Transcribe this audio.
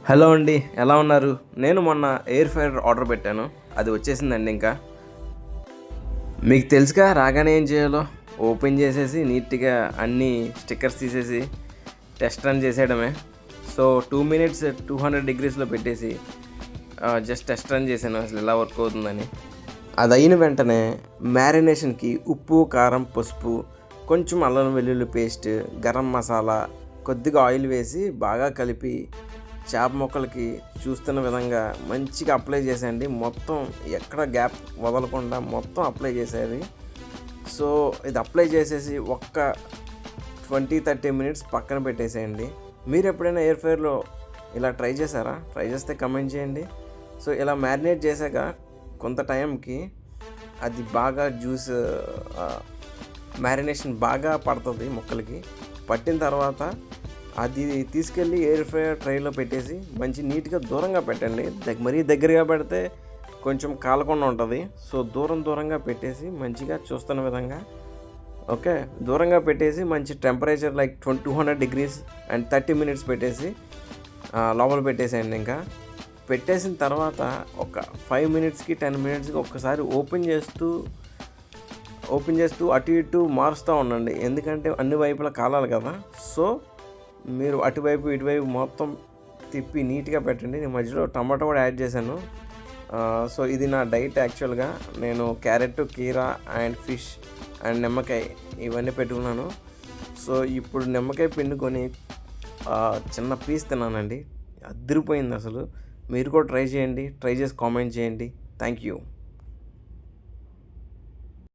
Hello అండి, ఎలా ఉన్నారు? నేను మొన్న ఎయిర్ ఫ్రైయర్ ఆర్డర్ పెట్టాను. అది వచ్చేసిందండి. ఇంకా మీకు తెలుసుగా రాగానే ఏం చేయాలో. ఓపెన్ చేసేసి నీట్గా అన్ని స్టిక్కర్స్ తీసేసి టెస్ట్ రన్ చేసేయడమే. సో 2 మినిట్స్ 200 డిగ్రీస్లో పెట్టేసి జస్ట్ టెస్ట్ రన్ చేశాను అసలు ఎలా వర్క్ అవుతుందని. అది అయిన వెంటనే మ్యారినేషన్కి ఉప్పు, కారం, పసుపు, కొంచెం అల్లం వెల్లుల్లి పేస్ట్, గరం మసాలా, కొద్దిగా ఆయిల్ వేసి బాగా కలిపి చేప ముక్కలకి చూస్తున్న విధంగా మంచిగా అప్లై చేసేయండి. మొత్తం ఎక్కడ గ్యాప్ వదలకుండా మొత్తం అప్లై చేసేది. సో ఇది అప్లై చేసేసి ఒక్క 20-30 మినిట్స్ పక్కన పెట్టేసేయండి. మీరు ఎప్పుడైనా ఎయిర్ ఫ్రైయర్లో ఇలా ట్రై చేశారా? ట్రై చేస్తే కమెంట్ చేయండి. సో ఇలా మ్యారినేట్ చేశాక కొంత టైంకి అది బాగా జ్యూస్ మ్యారినేషన్ బాగా పడుతుంది ముక్కలకి. పట్టిన తర్వాత అది తీసుకెళ్ళి ఎయిర్ ఫ్రైయర్ ట్రైలో పెట్టేసి మంచి నీట్గా దూరంగా పెట్టండి. మరీ దగ్గరగా పెడితే కొంచెం కాలకుండా ఉంటుంది. సో దూరంగా పెట్టేసి మంచిగా చూస్తున్న విధంగా ఓకే దూరంగా పెట్టేసి మంచి temperature like 200 degrees and 30 minutes పెట్టేసి లోపల పెట్టేసేయండి. ఇంకా పెట్టేసిన తర్వాత ఒక 5 మినిట్స్కి 10 మినిట్స్కి ఒక్కసారి ఓపెన్ చేస్తూ అటు ఇటు మారుస్తూ ఉండండి. ఎందుకంటే అన్ని వైపులా కాలాలి కదా. సో మీరు అటువైపు ఇటువైపు మొత్తం తిప్పి నీట్గా పెట్టండి. నేను మధ్యలో టమాటో కూడా యాడ్ చేశాను. సో ఇది నా డైట్. యాక్చువల్గా నేను క్యారెట్, కీరా అండ్ ఫిష్ అండ్ నిమ్మకాయ ఇవన్నీ పెట్టుకున్నాను. సో ఇప్పుడు నిమ్మకాయ పిండుకొని చిన్న పీస్ తిన్నానండి. అదిరిపోయింది అసలు. మీరు కూడా ట్రై చేయండి. ట్రై చేసి కామెంట్ చేయండి. Thank you.